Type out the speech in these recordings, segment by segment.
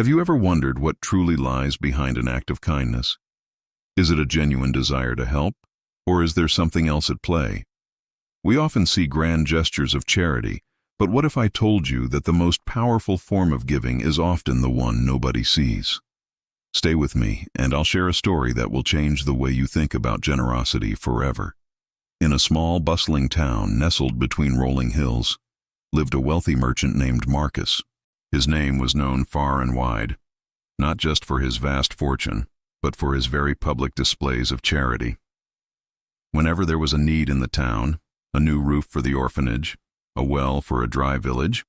Have you ever wondered what truly lies behind an act of kindness? Is it a genuine desire to help, or is there something else at play? We often see grand gestures of charity, but what if I told you that the most powerful form of giving is often the one nobody sees? Stay with me, and I'll share a story that will change the way you think about generosity forever. In a small, bustling town nestled between rolling hills, lived a wealthy merchant named Marcus. His name was known far and wide, not just for his vast fortune, but for his very public displays of charity. Whenever there was a need in the town, a new roof for the orphanage, a well for a dry village,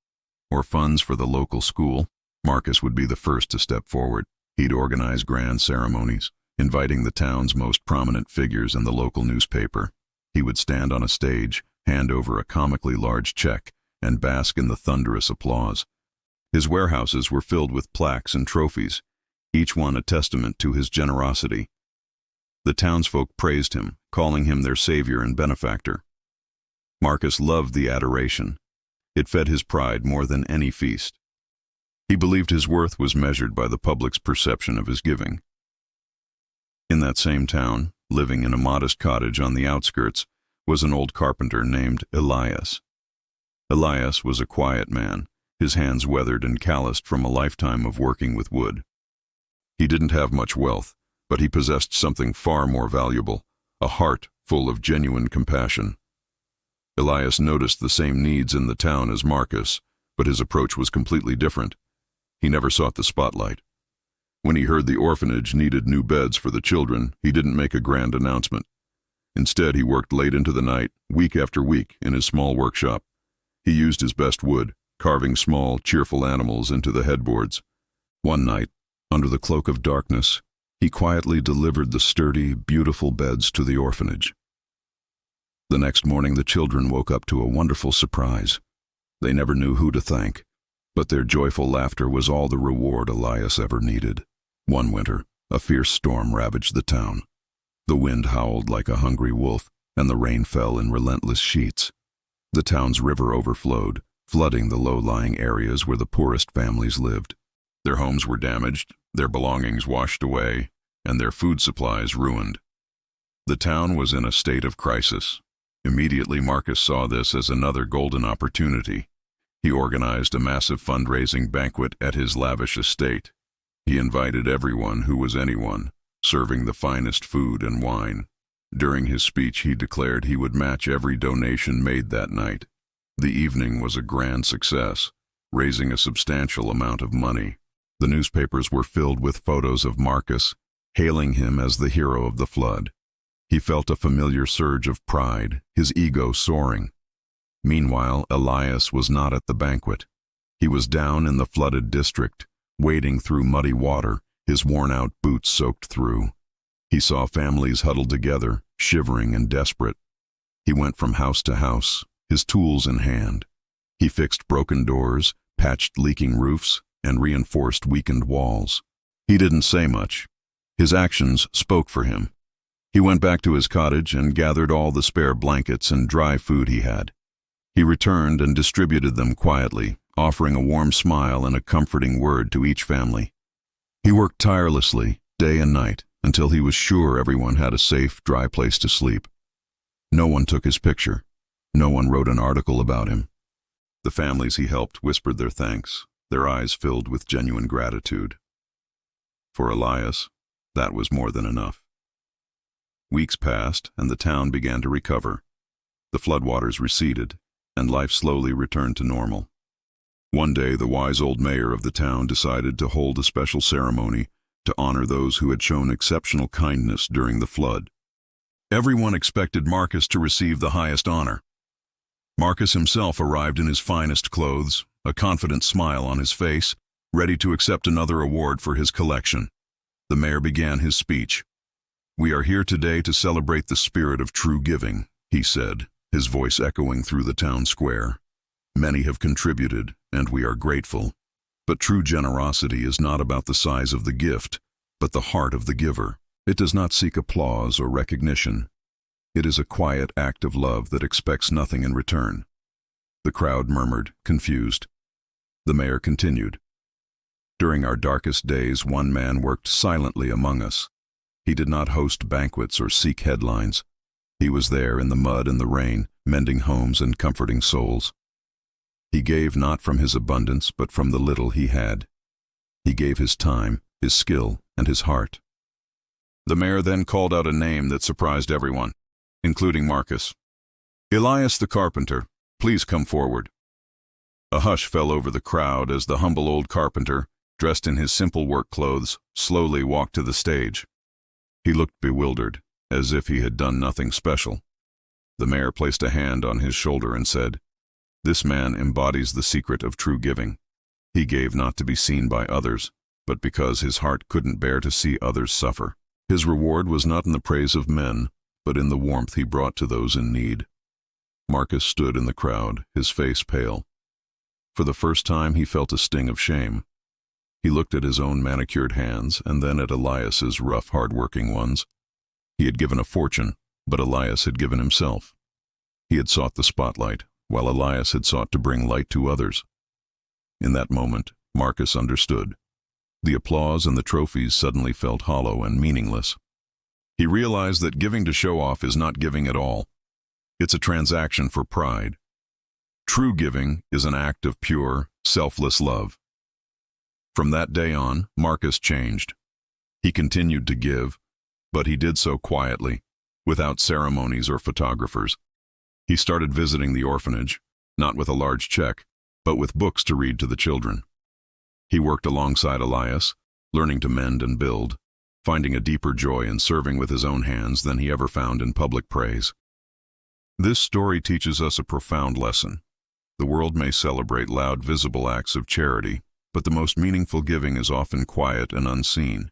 or funds for the local school, Marcus would be the first to step forward. He'd organize grand ceremonies, inviting the town's most prominent figures in the local newspaper. He would stand on a stage, hand over a comically large check, and bask in the thunderous applause. His warehouses were filled with plaques and trophies, each one a testament to his generosity. The townsfolk praised him, calling him their savior and benefactor. Marcus loved the adoration. It fed his pride more than any feast. He believed his worth was measured by the public's perception of his giving. In that same town, living in a modest cottage on the outskirts, was an old carpenter named Elias. Elias was a quiet man, his hands weathered and calloused from a lifetime of working with wood. He didn't have much wealth, but he possessed something far more valuable, a heart full of genuine compassion. Elias noticed the same needs in the town as Marcus, but his approach was completely different. He never sought the spotlight. When he heard the orphanage needed new beds for the children, he didn't make a grand announcement. Instead, he worked late into the night, week after week, in his small workshop. He used his best wood, carving small, cheerful animals into the headboards. One night, under the cloak of darkness, he quietly delivered the sturdy, beautiful beds to the orphanage. The next morning, the children woke up to a wonderful surprise. They never knew who to thank, but their joyful laughter was all the reward Elias ever needed. One winter, a fierce storm ravaged the town. The wind howled like a hungry wolf, and the rain fell in relentless sheets. The town's river overflowed, flooding the low-lying areas where the poorest families lived. Their homes were damaged, their belongings washed away, and their food supplies ruined. The town was in a state of crisis. Immediately, Marcus saw this as another golden opportunity. He organized a massive fundraising banquet at his lavish estate. He invited everyone who was anyone, serving the finest food and wine. During his speech, he declared he would match every donation made that night. The evening was a grand success, raising a substantial amount of money. The newspapers were filled with photos of Marcus, hailing him as the hero of the flood. He felt a familiar surge of pride, his ego soaring. Meanwhile, Elias was not at the banquet. He was down in the flooded district, wading through muddy water, his worn-out boots soaked through. He saw families huddled together, shivering and desperate. He went from house to house, his tools in hand. He fixed broken doors, patched leaking roofs, and reinforced weakened walls. He didn't say much. His actions spoke for him. He went back to his cottage and gathered all the spare blankets and dry food he had. He returned and distributed them quietly, offering a warm smile and a comforting word to each family. He worked tirelessly, day and night, until he was sure everyone had a safe, dry place to sleep. No one took his picture. No one wrote an article about him. The families he helped whispered their thanks, their eyes filled with genuine gratitude. For Elias, that was more than enough. Weeks passed, and the town began to recover. The floodwaters receded, and life slowly returned to normal. One day, the wise old mayor of the town decided to hold a special ceremony to honor those who had shown exceptional kindness during the flood. Everyone expected Marcus to receive the highest honor. Marcus himself arrived in his finest clothes, a confident smile on his face, ready to accept another award for his collection. The mayor began his speech. "We are here today to celebrate the spirit of true giving," he said, his voice echoing through the town square. "Many have contributed, and we are grateful. But true generosity is not about the size of the gift, but the heart of the giver. It does not seek applause or recognition. It is a quiet act of love that expects nothing in return." The crowd murmured, confused. The mayor continued, During our darkest days, one man worked silently among us. He did not host banquets or seek headlines. He was there in the mud and the rain, mending homes and comforting souls. He gave not from his abundance, but from the little he had. He gave his time, his skill, and his heart. The mayor then called out a name that surprised everyone, including Marcus. "Elias the carpenter, please come forward." A hush fell over the crowd as the humble old carpenter, dressed in his simple work clothes, slowly walked to the stage. He looked bewildered, as if he had done nothing special. The mayor placed a hand on his shoulder and said, "This man embodies the secret of true giving. He gave not to be seen by others, but because his heart couldn't bear to see others suffer. His reward was not in the praise of men, but in the warmth he brought to those in need." Marcus stood in the crowd, his face pale. For the first time he felt a sting of shame. He looked at his own manicured hands and then at Elias's rough, hard-working ones. He had given a fortune, but Elias had given himself. He had sought the spotlight, while Elias had sought to bring light to others. In that moment, Marcus understood. The applause and the trophies suddenly felt hollow and meaningless. He realized that giving to show off is not giving at all. It's a transaction for pride. True giving is an act of pure, selfless love. From that day on, Marcus changed. He continued to give, but he did so quietly, without ceremonies or photographers. He started visiting the orphanage, not with a large check, but with books to read to the children. He worked alongside Elias, learning to mend and build, finding a deeper joy in serving with his own hands than he ever found in public praise. This story teaches us a profound lesson. The world may celebrate loud, visible acts of charity, but the most meaningful giving is often quiet and unseen.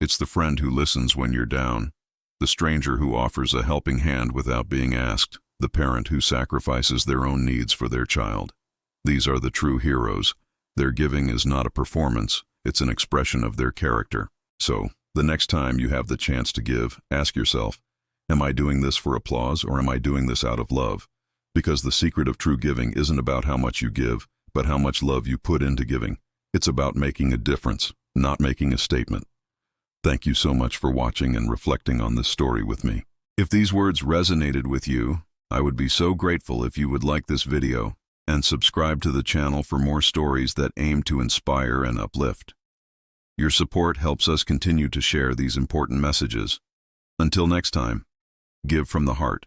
It's the friend who listens when you're down, the stranger who offers a helping hand without being asked, the parent who sacrifices their own needs for their child. These are the true heroes. Their giving is not a performance, it's an expression of their character. So, the next time you have the chance to give, ask yourself, am I doing this for applause or am I doing this out of love? Because the secret of true giving isn't about how much you give, but how much love you put into giving. It's about making a difference, not making a statement. Thank you so much for watching and reflecting on this story with me. If these words resonated with you, I would be so grateful if you would like this video and subscribe to the channel for more stories that aim to inspire and uplift. Your support helps us continue to share these important messages. Until next time, give from the heart.